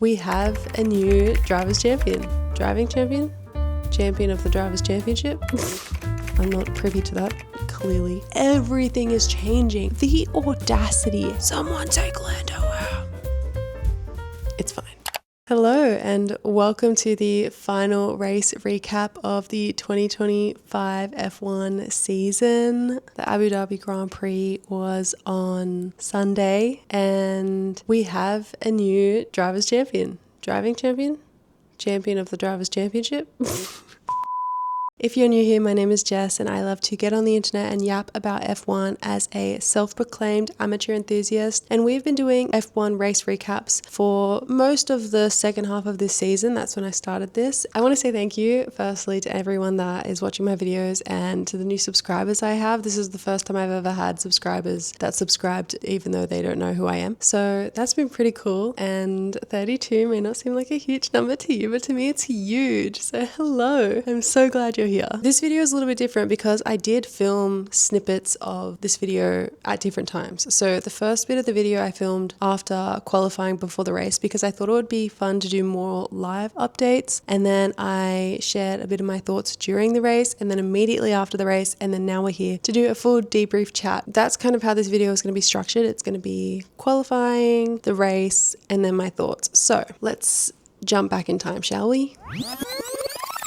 We have a new drivers champion. Driving champion? Champion of the drivers championship? I'm not privy to that. Clearly, everything is changing. The audacity. Someone take Lando out. It's fine. Hello and welcome to the final race recap of the 2025 F1 season. The Abu Dhabi Grand Prix was on Sunday and we have a new drivers champion. Driving champion? Champion of the drivers championship? If you're new here, my name is Jess and I love to get on the internet and yap about F1 as a self-proclaimed amateur enthusiast, and we've been doing F1 race recaps for most of the second half of this season. That's when I started this. I want to say thank you firstly to everyone that is watching my videos and to the new subscribers I have. This is the first time I've ever had subscribers that subscribed even though they don't know who I am. So that's been pretty cool, and 32 may not seem like a huge number to you, but to me it's huge. So hello, I'm so glad you're here. This video is a little bit different because I did film snippets of this video at different times. So the first bit of the video I filmed after qualifying before the race because I thought it would be fun to do more live updates, and then I shared a bit of my thoughts during the race and then immediately after the race, and then now we're here to do a full debrief chat. That's kind of how this video is going to be structured. It's going to be qualifying, the race, and then my thoughts. So let's jump back in time, shall we?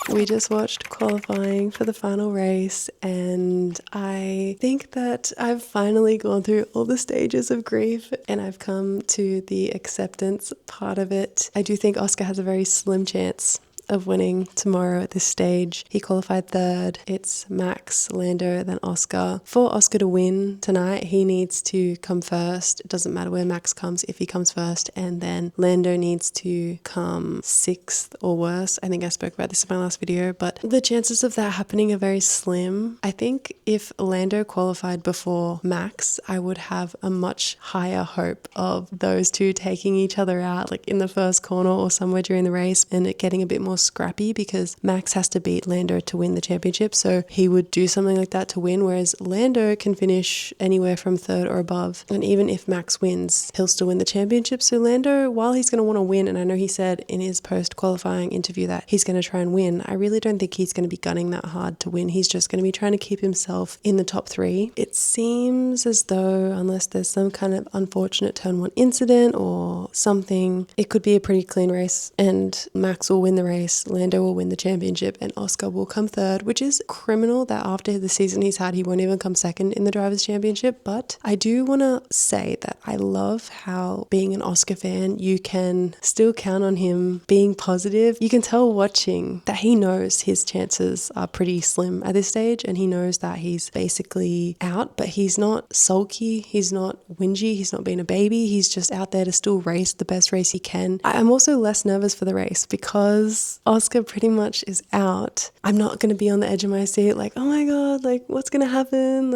We just watched qualifying for the final race and I think that I've finally gone through all the stages of grief and I've come to the acceptance part of it. I do think Oscar has a very slim chance of winning tomorrow at this stage. He qualified third. It's Max, Lando, then Oscar. For Oscar to win tonight, he needs to come first. It doesn't matter where Max comes if he comes first, and then Lando needs to come sixth or worse. I think I spoke about this in my last video, but the chances of that happening are very slim. I think if Lando qualified before Max, I would have a much higher hope of those two taking each other out, like in the first corner or somewhere during the race, and it getting a bit more scrappy because Max has to beat Lando to win the championship, so he would do something like that to win, whereas Lando can finish anywhere from third or above, and even if Max wins he'll still win the championship. So Lando, while he's going to want to win, and I know he said in his post-qualifying interview that he's going to try and win, I really don't think he's going to be gunning that hard to win. He's just going to be trying to keep himself in the top three. It seems as though unless there's some kind of unfortunate turn one incident or something, it could be a pretty clean race and Max will win the race, Lando will win the championship, and Oscar will come third, which is criminal that after the season he's had, he won't even come second in the Drivers' Championship. But I do want to say that I love how, being an Oscar fan, you can still count on him being positive. You can tell watching that he knows his chances are pretty slim at this stage, and he knows that he's basically out, but he's not sulky, he's not whingy, he's not being a baby, he's just out there to still race the best race he can. I'm also less nervous for the race because Oscar pretty much is out. I'm not going to be on the edge of my seat like, oh my god, like what's going to happen,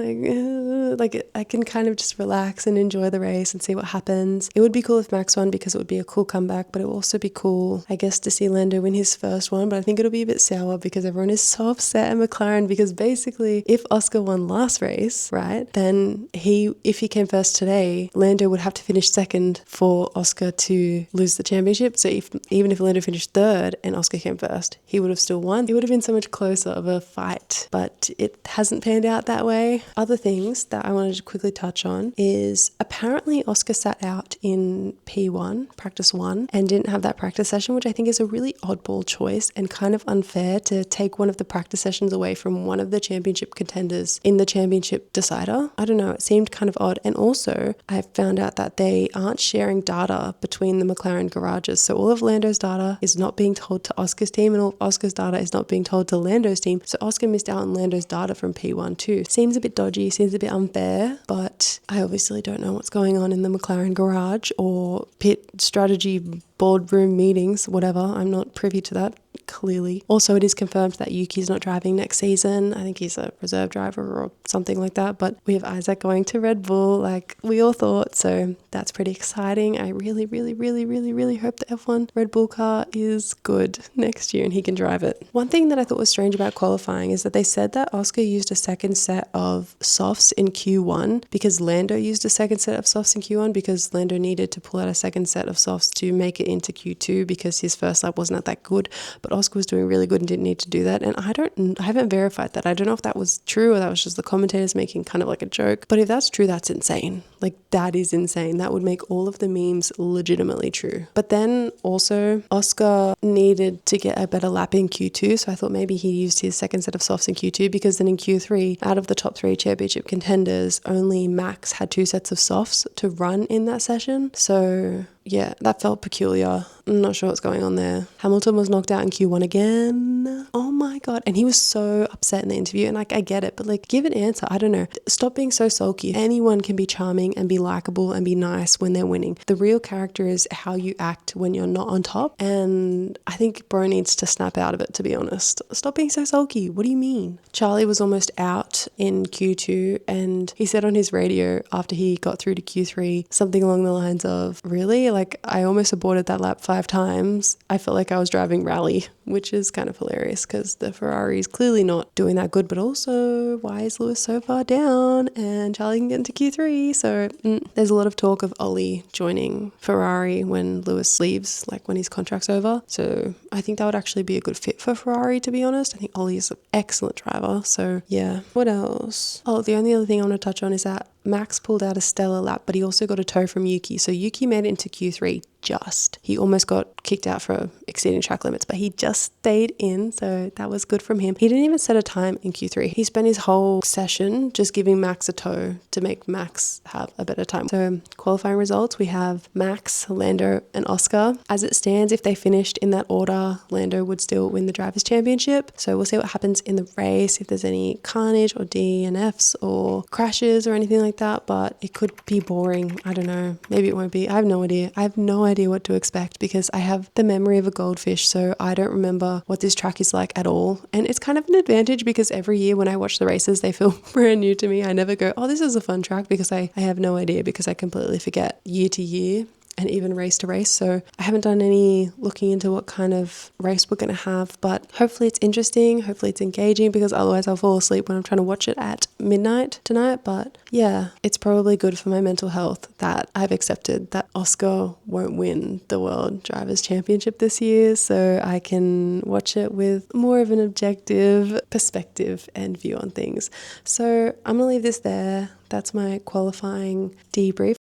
like I can kind of just relax and enjoy the race and see what happens. It would be cool if Max won because it would be a cool comeback, but it would also be cool, I guess, to see Lando win his first one, but I think it'll be a bit sour because everyone is so upset at McLaren because basically if Oscar won last race, right, then if he came first today, Lando would have to finish second for Oscar to lose the championship. So even if Lando finished third and Oscar came first, he would have still won. It would have been so much closer of a fight, but it hasn't panned out that way. Other things that I wanted to quickly touch on is apparently Oscar sat out in P1, practice 1, and didn't have that practice session, which I think is a really oddball choice and kind of unfair to take one of the practice sessions away from one of the championship contenders in the championship decider. I don't know, it seemed kind of odd. And also I found out that they aren't sharing data between the McLaren garages, so all of Lando's data is not being told to Oscar's team and all of Oscar's data is not being told to Lando's team. So Oscar missed out on Lando's data from P1 too. Seems a bit dodgy, seems a bit unfair, but I obviously don't know what's going on in the McLaren garage or pit strategy boardroom meetings, whatever. I'm not privy to that. clearly. Also, it is confirmed that Yuki's not driving next season. I think he's a reserve driver or something like that. But we have Isaac going to Red Bull like we all thought. So that's pretty exciting. I really, really, really, really, really hope the F1 Red Bull car is good next year and he can drive it. One thing that I thought was strange about qualifying is that they said that Oscar used a second set of softs in Q1 because Lando used a second set of softs in Q1 because Lando needed to pull out a second set of softs to make it into Q2 because his first lap wasn't that good, but Oscar was doing really good and didn't need to do that. And I haven't verified that. I don't know if that was true or that was just the commentators making kind of like a joke, but if that's true, that's insane. Like that is insane. That would make all of the memes legitimately true. But then also Oscar needed to get a better lap in Q2, so I thought maybe he used his second set of softs in Q2 because then in Q3, out of the top 3 championship contenders, only Max had 2 sets of softs to run in that session. So yeah, that felt peculiar. I'm not sure what's going on there. Hamilton was knocked out in Q1 again. Oh my God. And he was so upset in the interview. And like, I get it, but like, give an answer. I don't know. Stop being so sulky. Anyone can be charming and be likable and be nice when they're winning. The real character is how you act when you're not on top. And I think bro needs to snap out of it, to be honest. Stop being so sulky. What do you mean? Charlie was almost out in Q2 and he said on his radio after he got through to Q3, something along the lines of, really? Like, I almost aborted that lap 5 times. I felt like I was driving rally, which is kind of hilarious because the Ferrari is clearly not doing that good, but also why is Lewis so far down and Charlie can get into Q3? So there's a lot of talk of Ollie joining Ferrari when Lewis leaves, like when his contract's over. So I think that would actually be a good fit for Ferrari, to be honest. I think Ollie is an excellent driver. So yeah, what else? Oh, the only other thing I want to touch on is that Max pulled out a stellar lap, but he also got a tow from Yuki. So Yuki made it into Q3 just. He almost got kicked out for exceeding track limits, but he just stayed in. So that was good from him. He didn't even set a time in Q3. He spent his whole session just giving Max a tow to make Max have a better time. So qualifying results, we have Max, Lando and Oscar. As it stands, if they finished in that order, Lando would still win the Drivers' Championship. So we'll see what happens in the race, if there's any carnage or DNFs or crashes or anything like that, but it could be boring. I don't know. Maybe it won't be. I have no idea. I have no idea what to expect because I have the memory of a goldfish, so I don't remember what this track is like at all. And it's kind of an advantage because every year when I watch the races, they feel brand new to me. I never go, oh, this is a fun track, because I have no idea, because I completely forget year to year and even race to race. So I haven't done any looking into what kind of race we're going to have, but hopefully it's interesting, hopefully it's engaging, because otherwise I'll fall asleep when I'm trying to watch it at midnight tonight. But yeah, it's probably good for my mental health that I've accepted that Oscar won't win the World Drivers' Championship this year, so I can watch it with more of an objective perspective and view on things. So I'm gonna leave this there. That's my qualifying debrief.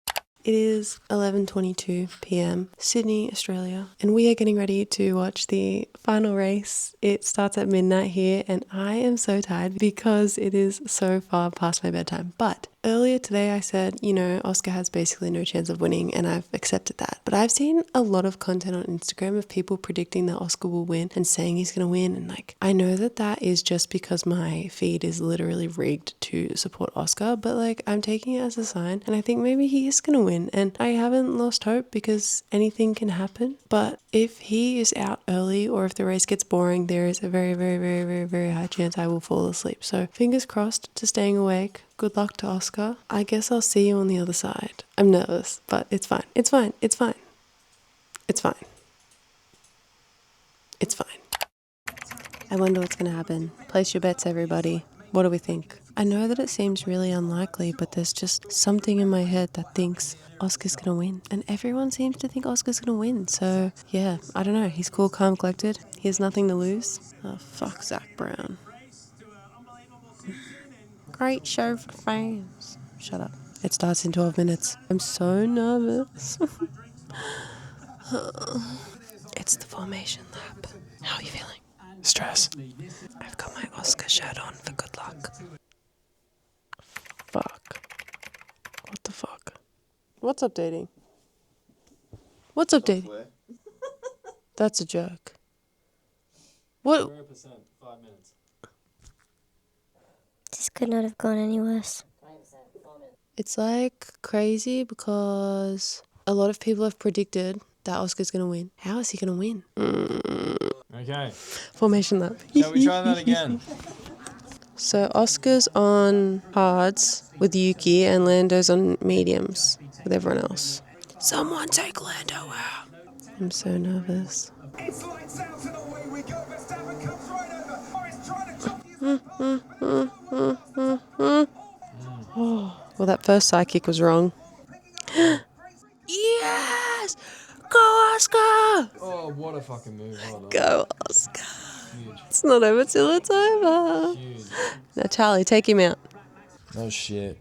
It is 11:22 p.m. Sydney, Australia, and we are getting ready to watch the final race. It starts at midnight here and I am so tired because it is so far past my bedtime. But earlier today I said, Oscar has basically no chance of winning, and I've accepted that. But I've seen a lot of content on Instagram of people predicting that Oscar will win and saying he's going to win. And I know that is just because my feed is literally rigged to support Oscar, but I'm taking it as a sign, and I think maybe he is going to win. And I haven't lost hope because anything can happen. But if he is out early or if the race gets boring, there is a very, very, very, very, very high chance I will fall asleep. So fingers crossed to staying awake. Good luck to Oscar. I guess I'll see you on the other side. I'm nervous, but it's fine. It's fine. It's fine. It's fine. It's fine. I wonder what's going to happen. Place your bets, everybody. What do we think? I know that it seems really unlikely, but there's just something in my head that thinks Oscar's going to win. And everyone seems to think Oscar's going to win. So, yeah, I don't know. He's cool, calm, collected. He has nothing to lose. Oh, fuck Zach Brown. Great show for fans. Shut up. It starts in 12 minutes. I'm so nervous. It's the formation lap. How are you feeling? Stress. I've got my Oscar shirt on for good luck. Fuck. What the fuck? What's updating? What's updating? That's a joke. What? 0%, 5 minutes. This could not have gone any worse. It's crazy because a lot of people have predicted that Oscar's going to win. How is he going to win? I Okay. Formation lap. Shall we try that again? So Oscar's on hards with Yuki and Lando's on mediums with everyone else. Someone take Lando out. I'm so nervous. It's lights out and away we go. Verstappen comes right over. Morris trying to chop Well, that first sidekick was wrong. Yes! Go Oscar! Oh, what a fucking move. Well done. Go Oscar. Huge. It's not over till it's over. Huge. Now Charlie, take him out. No shit.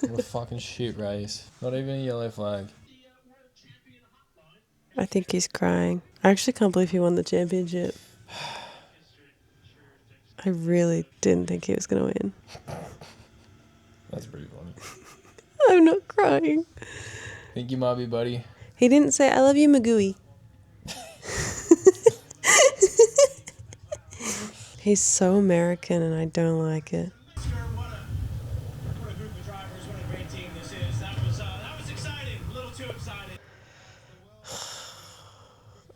What a fucking shit race. Not even a yellow flag. I think he's crying. I actually can't believe he won the championship. I really didn't think he was going to win. That's pretty funny. I'm not crying. Think you might be, buddy? He didn't say, I love you, Magooey. He's so American and I don't like it. What a group of drivers, what a great team this is. That was exciting, a little too exciting.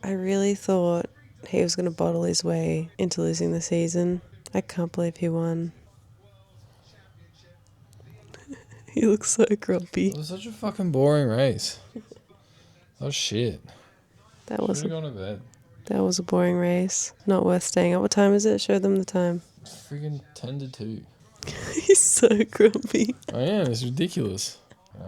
I really thought he was going to bottle his way into losing the season. I can't believe he won. He looks so grumpy. It was such a fucking boring race. Oh shit. That Should was have gone to bed. That was a boring race. Not worth staying up. What time is it? Show them the time. It's freaking 10 to 2. He's so grumpy. I am. It's ridiculous.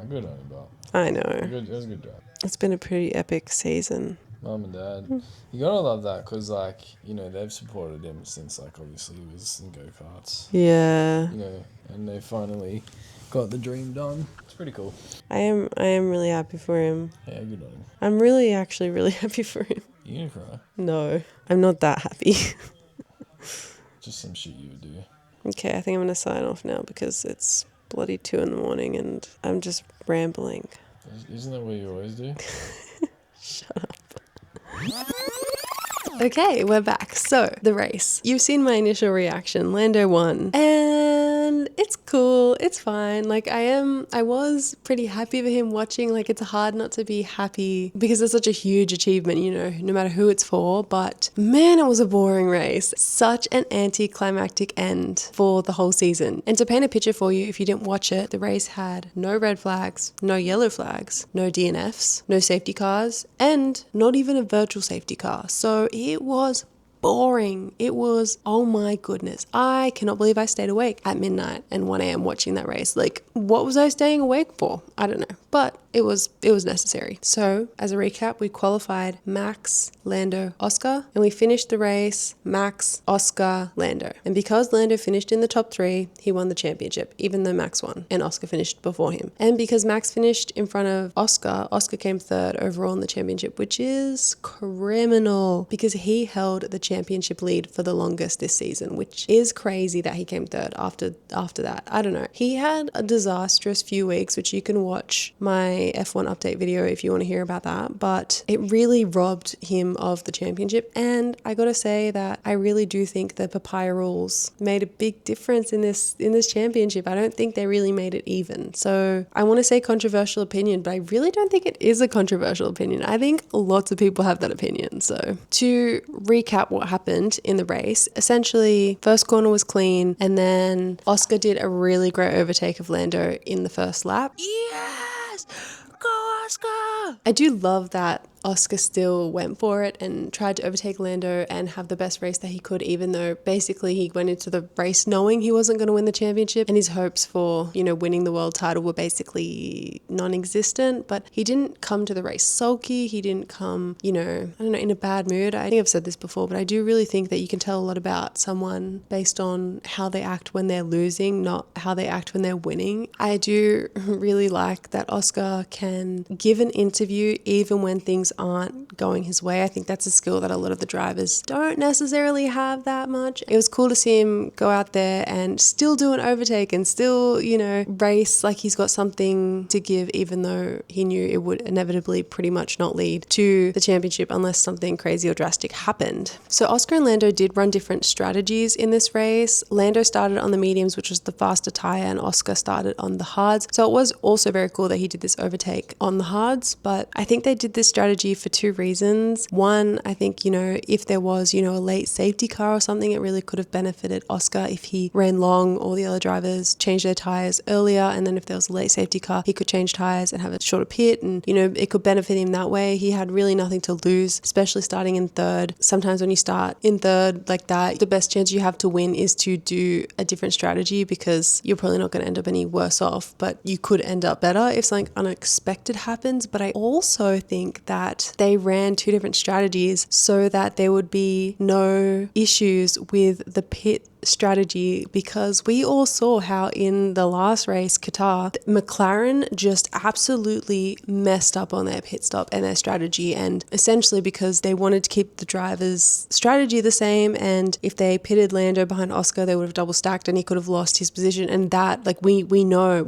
Good on you, Bob. I know. It was a good drive. It's been a pretty epic season. Mum and Dad. You gotta love that because, like, you know, they've supported him since, like, obviously he was in go-karts. Yeah. You know, and they finally got the dream done. It's pretty cool. I am really happy for him. Yeah, good on him. I'm really happy for him. You gonna cry? No, I'm not that happy. Just some shit you would do. Okay, I think I'm going to sign off now because it's bloody 2 a.m. and I'm just rambling. Isn't that what you always do? Shut up. Okay, we're back. So, the race. You've seen my initial reaction. Lando won. And it's cool. It's fine. Like, I was pretty happy for him watching. Like, it's hard not to be happy because it's such a huge achievement, you know, no matter who it's for. But man, it was a boring race. Such an anticlimactic end for the whole season. And to paint a picture for you, if you didn't watch it, the race had no red flags, no yellow flags, no DNFs, no safety cars, and not even a virtual safety car. So it was boring. It was, oh my goodness. I cannot believe I stayed awake at midnight and 1 a.m. watching that race. Like, what was I staying awake for? I don't know. But it was necessary. So, as a recap, we qualified Max, Lando, Oscar, and we finished the race Max, Oscar, Lando. And because Lando finished in the top 3, he won the championship, even though Max won and Oscar finished before him. And because Max finished in front of Oscar, Oscar came 3rd overall in the championship, which is criminal because he held the championship lead for the longest this season, which is crazy that he came 3rd after that. I don't know. He had a disastrous few weeks, which you can watch my F1 update video if you want to hear about that, but it really robbed him of the championship. And I gotta say that I really do think the papaya rules made a big difference in this championship. I don't think they really made it even. So I want to say controversial opinion, but I really don't think it is a controversial opinion. I think lots of people have that opinion. So to recap what happened in the race, essentially first corner was clean and then Oscar did a really great overtake of Lando in the first lap. Yes! Go Oscar! I do love that Oscar still went for it and tried to overtake Lando and have the best race that he could, even though basically he went into the race knowing he wasn't going to win the championship and his hopes for, you know, winning the world title were basically non-existent. But he didn't come to the race sulky. He didn't come, you know, I don't know, in a bad mood. I think I've said this before, but I do really think that you can tell a lot about someone based on how they act when they're losing, not how they act when they're winning. I do really like that Oscar can give an interview even when things aren't going his way. I think that's a skill that a lot of the drivers don't necessarily have that much. It was cool to see him go out there and still do an overtake and still, you know, race like he's got something to give, even though he knew it would inevitably pretty much not lead to the championship unless something crazy or drastic happened. So Oscar and Lando did run different strategies in this race. Lando started on the mediums, which was the faster tire, and Oscar started on the hards. So it was also very cool that he did this overtake on the hards, but I think they did this strategy strategy for two reasons. One, I think, if there was, a late safety car or something, it really could have benefited Oscar if he ran long, all the other drivers changed their tires earlier, and then if there was a late safety car, he could change tires and have a shorter pit, and, it could benefit him that way. He had really nothing to lose, especially starting in third. Sometimes when you start in third like that, the best chance you have to win is to do a different strategy, because you're probably not going to end up any worse off, but you could end up better if something unexpected happens. But I also think that they ran two different strategies so that there would be no issues with the pit strategy, because we all saw how in the last race, Qatar, McLaren just absolutely messed up on their pit stop and their strategy, and essentially because they wanted to keep the driver's strategy the same, and if they pitted Lando behind Oscar, they would have double stacked and he could have lost his position. And that, like, we know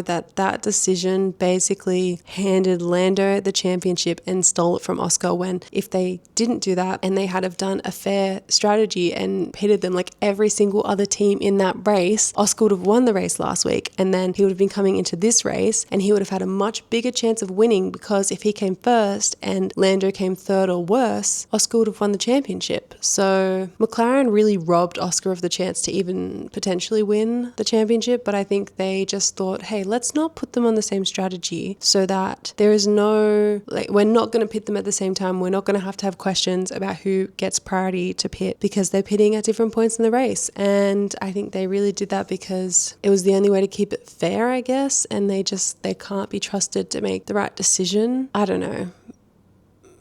that decision basically handed Lando the championship and stole it from Oscar, when if they didn't do that and they had have done a fair strategy and pitted them like every single other team in that race, Oscar would have won the race last week, and then he would have been coming into this race and he would have had a much bigger chance of winning, because if he came first and Lando came third or worse, Oscar would have won the championship. So McLaren really robbed Oscar of the chance to even potentially win the championship, but I think they just thought, hey, let's not put them on the same strategy so that there is no, we're not going to pit them at the same time. We're not going to have questions about who gets priority to pit, because they're pitting at different points in the race. And I think they really did that because it was the only way to keep it fair, I guess, and they can't be trusted to make the right decision. I don't know.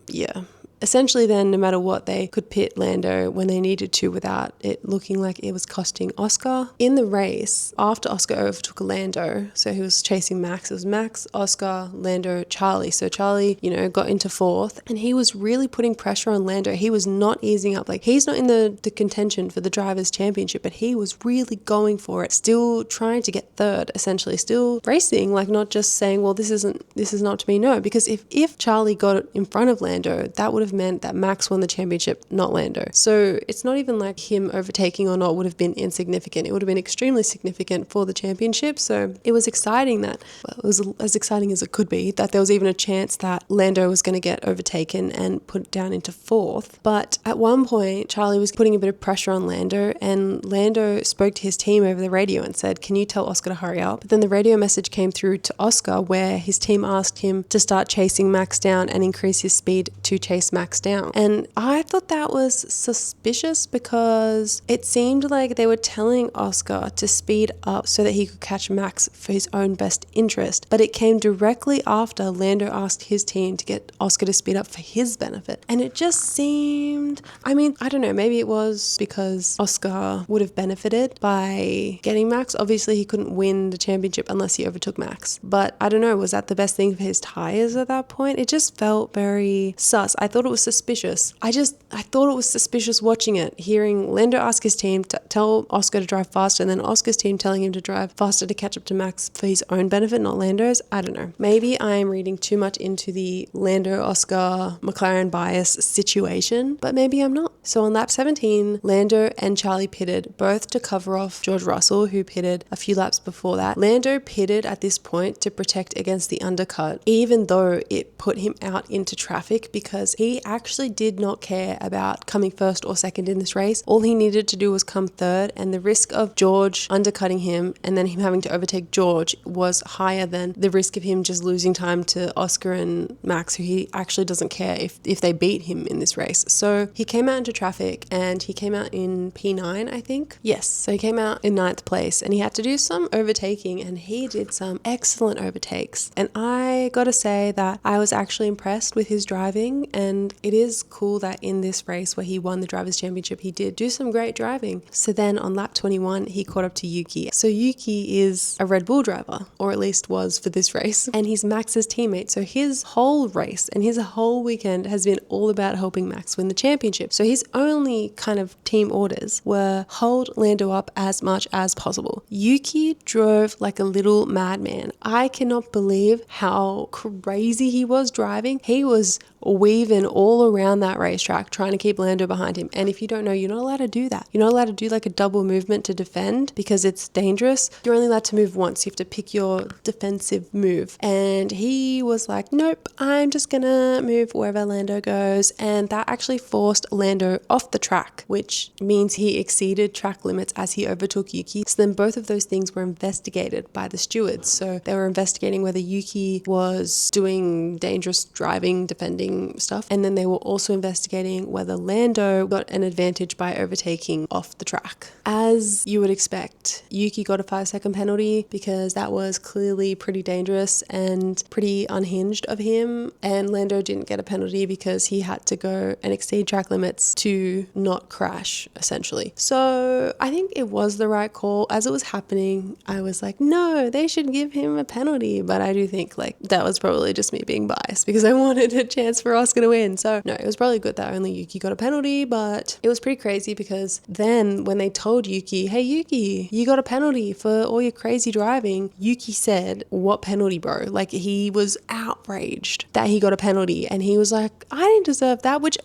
Yeah. Essentially then, no matter what, they could pit Lando when they needed to without it looking like it was costing Oscar. In the race, after Oscar overtook Lando, so he was chasing Max, it was Max, Oscar, Lando, Charlie. So Charlie, got into fourth, and he was really putting pressure on Lando. He was not easing up. Like, he's not in the contention for the Drivers' Championship, but he was really going for it, still trying to get third, essentially, still racing, like not just saying, well, this is not to me. No, because if Charlie got in front of Lando, that would have meant that Max won the championship, not Lando. So it's not even like him overtaking or not would have been insignificant. It would have been extremely significant for the championship. So it was exciting it was as exciting as it could be, that there was even a chance that Lando was going to get overtaken and put down into fourth. But at one point, Charlie was putting a bit of pressure on Lando, and Lando spoke to his team over the radio and said, can you tell Oscar to hurry up? But then the radio message came through to Oscar where his team asked him to start chasing Max down and increase his speed to chase Max down. And I thought that was suspicious, because it seemed like they were telling Oscar to speed up so that he could catch Max for his own best interest. But it came directly after Lando asked his team to get Oscar to speed up for his benefit. And it just seemed, I don't know, maybe it was because Oscar would have benefited by getting Max. Obviously, he couldn't win the championship unless he overtook Max. But I don't know, was that the best thing for his tires at that point? It just felt very sus. I thought it was suspicious. I thought it was suspicious watching it, hearing Lando ask his team to tell Oscar to drive faster, and then Oscar's team telling him to drive faster to catch up to Max for his own benefit, not Lando's. I don't know. Maybe I'm reading too much into the Lando, Oscar, McLaren bias situation, but maybe I'm not. So on lap 17, Lando and Charlie pitted, both to cover off George Russell, who pitted a few laps before that. Lando pitted at this point to protect against the undercut, even though it put him out into traffic, because he actually did not care about coming first or second in this race. All he needed to do was come third, and the risk of George undercutting him and then him having to overtake George was higher than the risk of him just losing time to Oscar and Max, who he actually doesn't care if they beat him in this race. So he came out into traffic, and he came out in P9, I think. Yes, so he came out in 9th place, and he had to do some overtaking, and he did some excellent overtakes. And I gotta say that I was actually impressed with his driving, and it is cool that in this race where he won the Drivers' Championship, he did do some great driving. So then on lap 21, he caught up to Yuki. So Yuki is a Red Bull driver, or at least was for this race, and he's Max's teammate. So his whole race and his whole weekend has been all about helping Max win the championship. So his only kind of team orders were hold Lando up as much as possible. Yuki drove like a little madman. I cannot believe how crazy he was driving. He was weaving all around that racetrack trying to keep Lando behind him. And if you don't know, you're not allowed to do that. You're not allowed to do like a double movement to defend because it's dangerous. You're only allowed to move once. You have to pick your defensive move. And he was like, nope, I'm just gonna move wherever Lando goes. And that actually forced Lando off the track, which means he exceeded track limits as he overtook Yuki. So then both of those things were investigated by the stewards. So they were investigating whether Yuki was doing dangerous driving, defending stuff. And then they were also investigating whether Lando got an advantage by overtaking off the track. As you would expect, Yuki got a 5-second penalty because that was clearly pretty dangerous and pretty unhinged of him. And Lando didn't get a penalty because he had to go and exceed track limits to not crash, essentially. So I think it was the right call. As it was happening, I was like, no, they should give him a penalty. But I do think like that was probably just me being biased because I wanted a chance for Oscar to win. So no, it was probably good that only Yuki got a penalty, but it was pretty crazy because then when they told Yuki, hey Yuki, you got a penalty for all your crazy driving, Yuki said, what penalty, bro? Like he was outraged that he got a penalty and he was like, I didn't deserve that, which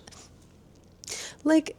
like,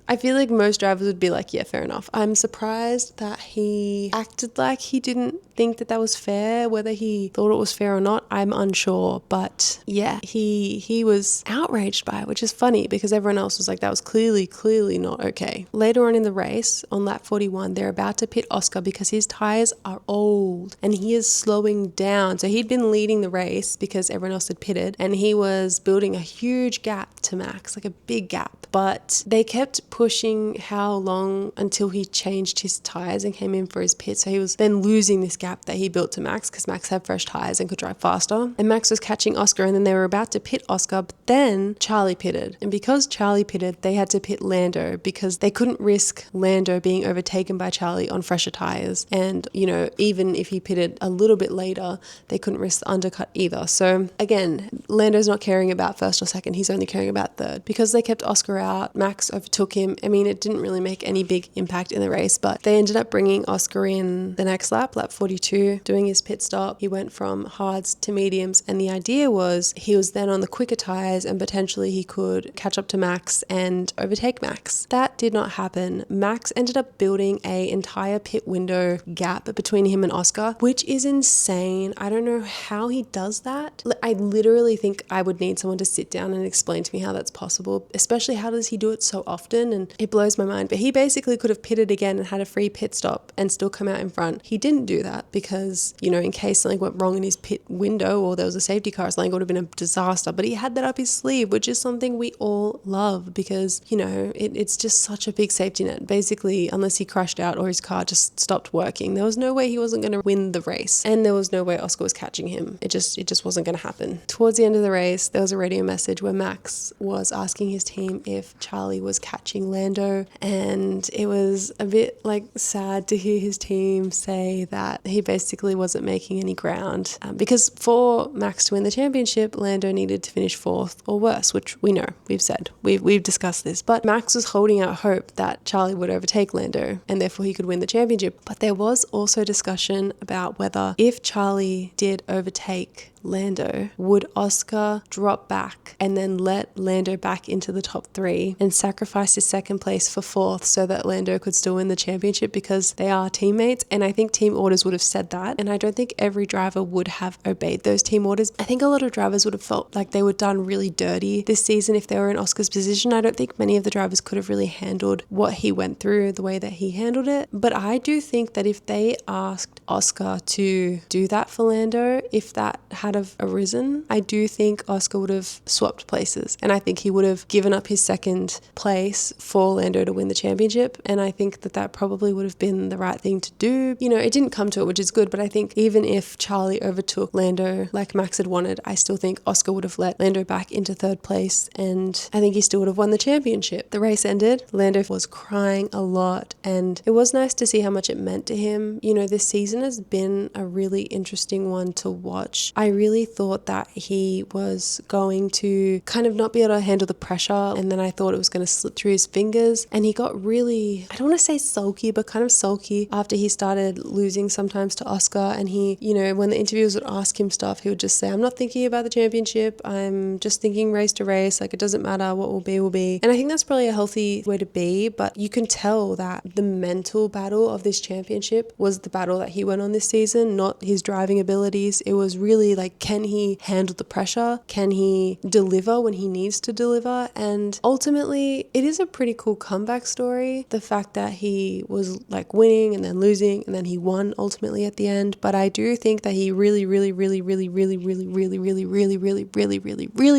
I feel like most drivers would be like, yeah, fair enough. I'm surprised that he acted like he didn't think that that was fair. Whether he thought it was fair or not, I'm unsure. But yeah, he was outraged by it, which is funny because everyone else was like, that was clearly not okay. Later on in the race, on lap 41, they're about to pit Oscar because his tires are old and he is slowing down. So he'd been leading the race because everyone else had pitted and he was building a huge gap to Max, like a big gap. But they kept pushing how long until he changed his tires and came in for his pit. So he was then losing this gap that he built to Max because Max had fresh tires and could drive faster. And Max was catching Oscar and then they were about to pit Oscar, but then Charlie pitted. And because Charlie pitted, they had to pit Lando because they couldn't risk Lando being overtaken by Charlie on fresher tires. And, you know, even if he pitted a little bit later, they couldn't risk the undercut either. So again, Lando's not caring about first or second. He's only caring about third. Because they kept Oscar out, Max overtook him. I mean, it didn't really make any big impact in the race, but they ended up bringing Oscar in the next lap 42, doing his pit stop. He went from hards to mediums, and the idea was he was then on the quicker tires and potentially he could catch up to Max and overtake Max. That did not happen. Max ended up building an entire pit window gap between him and Oscar, which is insane. I don't know how he does that. I literally think I would need someone to sit down and explain to me how that's possible, especially how does he do it so often, and it blows my mind. But he basically could have pitted again and had a free pit stop and still come out in front. He didn't do that because, you know, in case something went wrong in his pit window or there was a safety car or something, it would have been a disaster. But he had that up his sleeve, which is something we all love because, you know, it's just such a big safety net. Basically, unless he crashed out or his car just stopped working, there was no way he wasn't going to win the race, and there was no way Oscar was catching him. It just wasn't going to happen. Towards the end of the race, there was a radio message where Max was asking his team if Charlie was catching Lando, and it was a bit like sad to hear his team say that he basically wasn't making any ground because for Max to win the championship, Lando needed to finish fourth or worse, which we know, we've said, we've discussed this, but Max was holding out hope that Charlie would overtake Lando and therefore he could win the championship. But there was also discussion about whether if Charlie did overtake Lando, would Oscar drop back and then let Lando back into the top 3 and sacrifice his second place for fourth so that Lando could still win the championship because they are teammates? And I think team orders would have said that, and I don't think every driver would have obeyed those team orders. I think a lot of drivers would have felt like they were done really dirty this season if they were in Oscar's position. I don't think many of the drivers could have really handled what he went through the way that he handled it, but I do think that if they asked Oscar to do that for Lando, if that had have arisen, I do think Oscar would have swapped places, and I think he would have given up his second place for Lando to win the championship, and I think that that probably would have been the right thing to do. You know, it didn't come to it, which is good, but I think even if Charlie overtook Lando like Max had wanted, I still think Oscar would have let Lando back into third place, and I think he still would have won the championship. The race ended, Lando was crying a lot, and it was nice to see how much it meant to him. You know, this season season has been a really interesting one to watch. I really thought that he was going to kind of not be able to handle the pressure, and then I thought it was going to slip through his fingers, and he got really, I don't want to say sulky, but kind of sulky after he started losing sometimes to Oscar. And he, you know, when the interviewers would ask him stuff, he would just say, I'm not thinking about the championship, I'm just thinking race to race, like it doesn't matter, what will be will be. And I think that's probably a healthy way to be, but you can tell that the mental battle of this championship was the battle that he went on this season, not his driving abilities. It was really like, can he handle the pressure? Can he deliver when he needs to deliver? And ultimately, it is a pretty cool comeback story. The fact that he was like winning and then losing and then he won ultimately at the end. But I do think that he really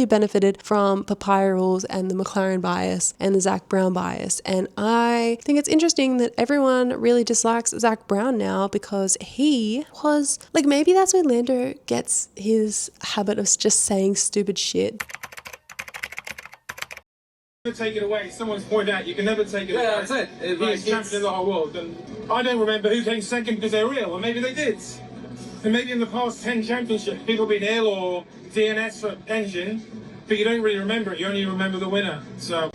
benefited from papaya rules and the McLaren bias and the Zach Brown bias. And I think it's interesting that everyone really dislikes Zach Brown now, because he was like, maybe that's where Lando gets his habit of just saying stupid shit. Take it away. Someone's pointed out you can never take it away. Yeah, that's it. He's champion of the whole world, and I don't remember who came second because they're real, or maybe they did. And maybe in the past 10 championships, people have been ill or DNS for engine, but you don't really remember it. You only remember the winner. So.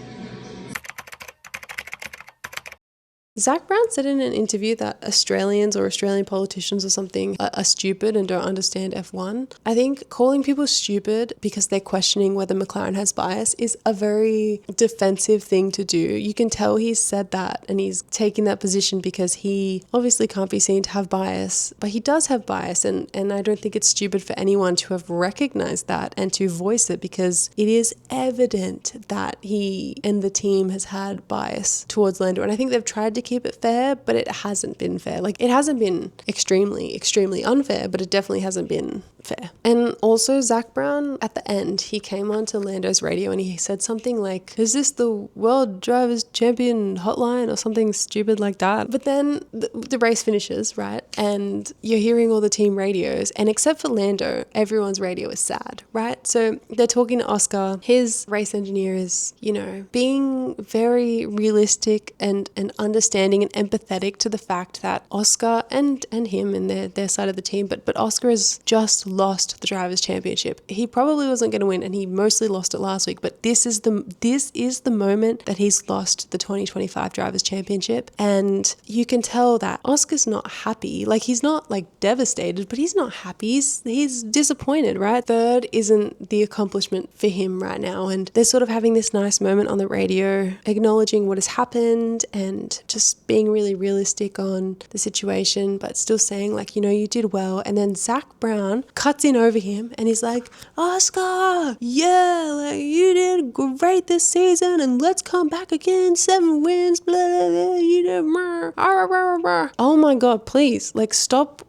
Zach Brown said in an interview that Australians or Australian politicians or something are stupid and don't understand F1. I think calling people stupid because they're questioning whether McLaren has bias is a very defensive thing to do. You can tell he's said that and he's taking that position because he obviously can't be seen to have bias, but he does have bias, and I don't think it's stupid for anyone to have recognized that and to voice it, because it is evident that he and the team has had bias towards Lando, and I think they've tried to keep it fair, but it hasn't been fair. Like, it hasn't been extremely unfair, but it definitely hasn't been fair. And also Zach Brown, at the end, he came on to Lando's radio and he said something like, is this the World Drivers Champion hotline, or something stupid like that? But then the race finishes, right? And you're hearing all the team radios, and except for Lando, everyone's radio is sad, right? So they're talking to Oscar. His race engineer is, you know, being very realistic and understanding and empathetic to the fact that Oscar and him and their side of the team, but Oscar has just lost the Drivers' Championship. He probably wasn't going to win, and he mostly lost it last week, but this is the moment that he's lost the 2025 Drivers' Championship. And you can tell that Oscar's not happy. Like, he's not like devastated, but he's not happy. He's disappointed, right? Third isn't the accomplishment for him right now, and they're sort of having this nice moment on the radio, acknowledging what has happened and just being really realistic on the situation, but still saying, like, you know, you did well. And then Zach Brown cuts in over him and he's like, Oscar, yeah, like, you did great this season, and let's come back again, 7 wins, blah, blah, blah, you did, oh my god, please, like, stop.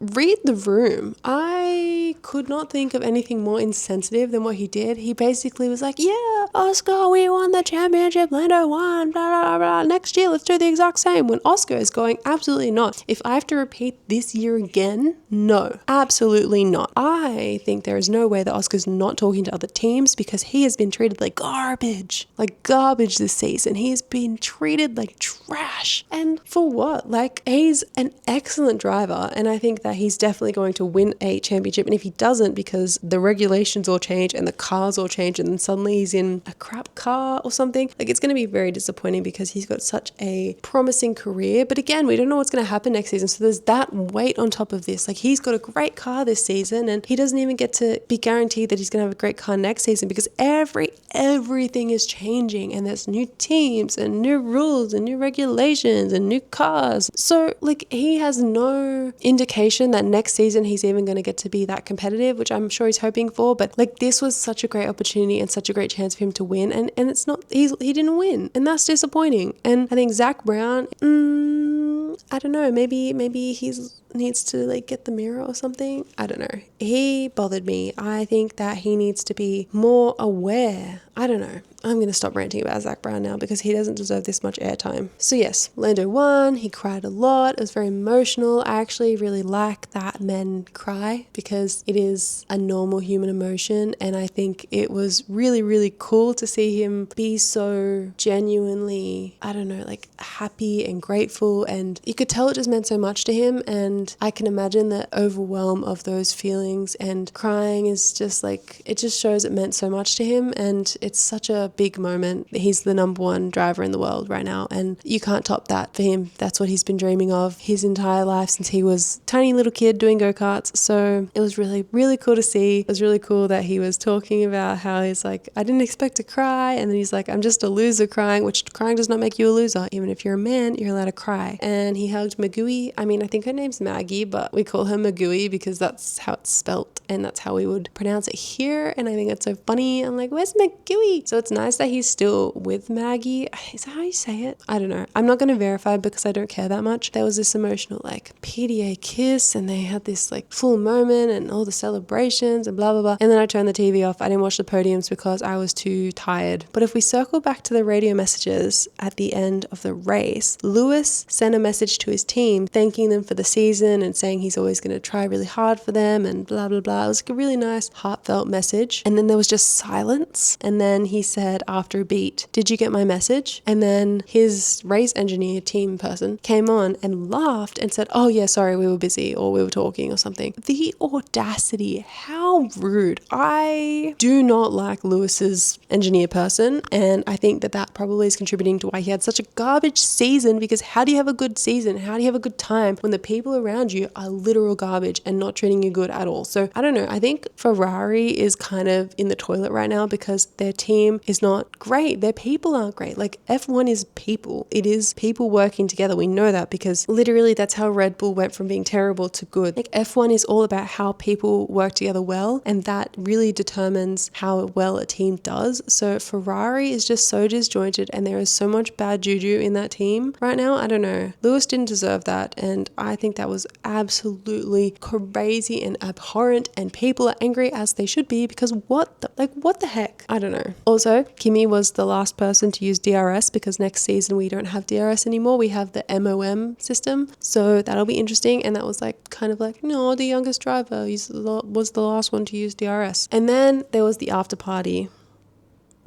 Read the room. I could not think of anything more insensitive than what he did. He basically was like, yeah, Oscar, we won the championship, Lando won, blah, blah, blah. Next year, let's do the exact same. When Oscar is going, absolutely not. If I have to repeat this year again, no, absolutely not. I think there is no way that Oscar's not talking to other teams, because he has been treated like garbage this season. He has been treated like trash. And for what? Like, he's an excellent driver, and I think that he's definitely going to win a championship. And if he doesn't, because the regulations all change and the cars all change, and then suddenly he's in a crap car or something, like, it's going to be very disappointing, because he's got such a promising career. But again, we don't know what's going to happen next season, so there's that weight on top of this. Like, he's got a great car this season, and he doesn't even get to be guaranteed that he's going to have a great car next season, because everything is changing, and there's new teams and new rules and new regulations and new cars. So, like, he has no indication that next season he's even going to get to be that competitive, which I'm sure he's hoping for. But, like, this was such a great opportunity and such a great chance for him to win, and it's not, he didn't win, and that's disappointing. And I think Zach Brown, I don't know, maybe he's needs to like get the mirror or something. I don't know. He bothered me. I think that he needs to be more aware. I don't know. I'm going to stop ranting about Zach Brown now because he doesn't deserve this much airtime. So yes, Lando won. He cried a lot. It was very emotional. I actually really like that men cry because it is a normal human emotion, and I think it was really, really cool to see him be so genuinely, I don't know, like happy and grateful, and you could tell it just meant so much to him. And I can imagine the overwhelm of those feelings, and crying is just like, it just shows it meant so much to him, and it's such a big moment. He's the number one driver in the world right now, and you can't top that for him. That's what he's been dreaming of his entire life since he was a tiny little kid doing go-karts. So it was really, really cool to see. It was really cool that he was talking about how he's like, I didn't expect to cry, and then he's like, I'm just a loser crying, which crying does not make you a loser. Even if you're a man, you're allowed to cry. And he hugged Magui. I mean, I think her name's Maggie, but we call her Magui because that's how it's spelt and that's how we would pronounce it here. And I think it's so funny. I'm like, where's Magui? So it's nice that he's still with Maggie. Is that how you say it? I don't know. I'm not going to verify because I don't care that much. There was this emotional like PDA kiss, and they had this like full moment and all the celebrations and blah, blah, blah. And then I turned the TV off. I didn't watch the podiums because I was too tired. But if we circle back to the radio messages at the end of the race, Lewis sent a message to his team thanking them for the season and saying he's always going to try really hard for them and blah, blah, blah. It was like a really nice heartfelt message. And then there was just silence. And then he said after a beat, did you get my message? And then his race engineer team person came on and laughed and said, oh yeah, sorry, we were busy or we were talking or something. The audacity, how rude. I do not like Lewis's engineer person, and I think that that probably is contributing to why he had such a garbage season, because how do you have a good season? How do you have a good time when the people around you are literal garbage and not treating you good at all? So I don't know. I think Ferrari is kind of in the toilet right now because their team is not great. Their people aren't great. Like F1 is people. It is people working together. We know that because literally that's how Red Bull went from being terrible to good. Like F1 is all about how people work together well, and that really determines how well a team does. So Ferrari is just so disjointed, and there is so much bad juju in that team right now. I don't know. Lewis didn't deserve that, and I think that was absolutely crazy and abhorrent, and people are angry as they should be because what the heck? I don't know. Also, Kimi was the last person to use DRS because next season we don't have DRS anymore. We have the MOM system, so that'll be interesting. And that was like kind of like, no, the youngest driver was the last one to use DRS. And then there was the after party,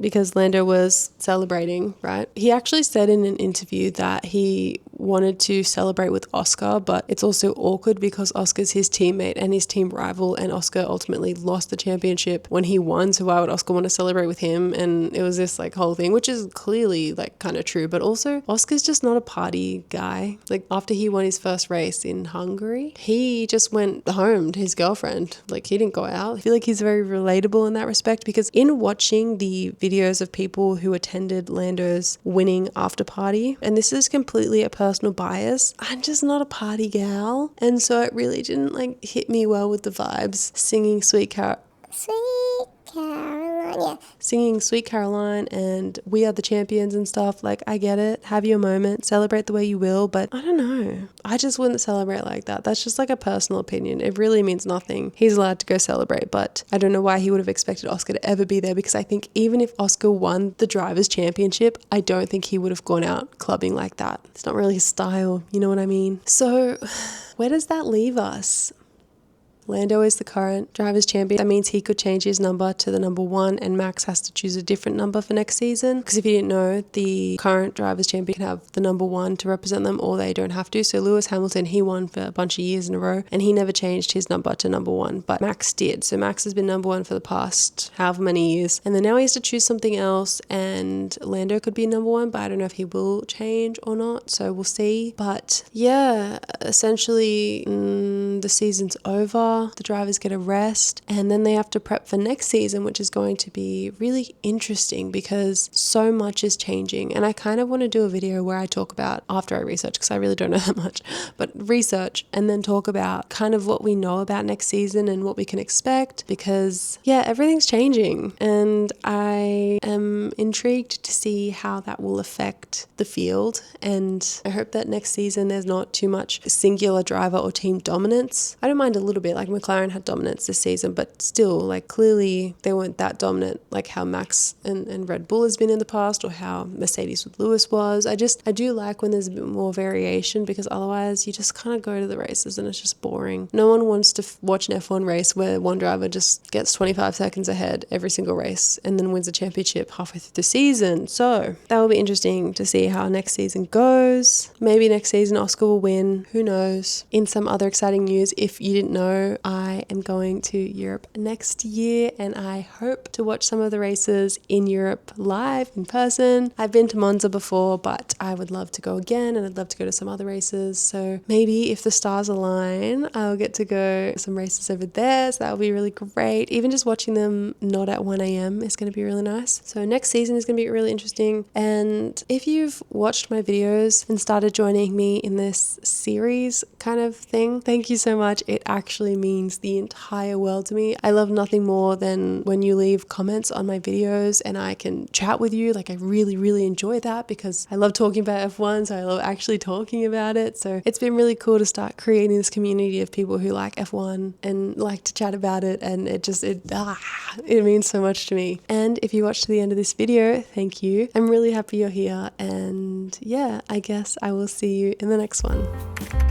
because Lando was celebrating, right? He actually said in an interview that he wanted to celebrate with Oscar, but it's also awkward because Oscar's his teammate and his team rival, and Oscar ultimately lost the championship when he won, so why would Oscar want to celebrate with him? And it was this like whole thing, which is clearly like kind of true, but also Oscar's just not a party guy. Like after he won his first race in Hungary, he just went home to his girlfriend. Like he didn't go out. I feel like he's very relatable in that respect, because in watching the videos of people who attended Lando's winning after party, and this is completely a personal bias, I'm just not a party gal, and so it really didn't like hit me well with the vibes. Singing Sweet Caroline and We Are the Champions and stuff, like I get it, have your moment, celebrate the way you will, but I don't know, I just wouldn't celebrate like that. That's just like a personal opinion. It really means nothing. He's allowed to go celebrate, but I don't know why he would have expected Oscar to ever be there, because I think even if Oscar won the Drivers' Championship, I don't think he would have gone out clubbing like that. It's not really his style, you know what I mean? So where does that leave us? Lando is the current Drivers' Champion. That means he could change his number to the number 1, and Max has to choose a different number for next season. Because if you didn't know, the current Drivers' Champion can have the number 1 to represent them, or they don't have to. So Lewis Hamilton, he won for a bunch of years in a row, and he never changed his number to number 1, but Max did. So Max has been number 1 for the past however many years, and then now he has to choose something else, and Lando could be number 1, but I don't know if he will change or not, so we'll see. But yeah, essentially the season's over. Qatar, the drivers get a rest, and then they have to prep for next season, which is going to be really interesting because so much is changing. And I kind of want to do a video where I talk about, after I research, because I really don't know that much, but research and then talk about kind of what we know about next season and what we can expect, because yeah, everything's changing and I am intrigued to see how that will affect the field. And I hope that next season there's not too much singular driver or team dominance. I don't mind a little bit, like McLaren had dominance this season, but still, like, clearly they weren't that dominant like how Max and Red Bull has been in the past, or how Mercedes with Lewis was. I do like when there's a bit more variation, because otherwise you just kind of go to the races and it's just boring. No one wants to watch an F1 race where one driver just gets 25 seconds ahead every single race and then wins a championship halfway through the season. So that will be interesting to see how next season goes. Maybe next season Oscar will win, who knows. In some other exciting news, if you didn't know, I am going to Europe next year and I hope to watch some of the races in Europe live in person. I've been to Monza before, but I would love to go again, and I'd love to go to some other races. So maybe if the stars align, I'll get to go some races over there. So that will be really great. Even just watching them not at 1 a.m. is going to be really nice. So next season is going to be really interesting. And if you've watched my videos and started joining me in this series kind of thing, thank you so much. It actually means the entire world to me. I love nothing more than when you leave comments on my videos and I can chat with you. Like, I really, really enjoy that because I love talking about F1, so I love actually talking about it. So it's been really cool to start creating this community of people who like F1 and like to chat about it, and it means so much to me. And if you watched to the end of this video, thank you. I'm really happy you're here, and yeah, I guess I will see you in the next one.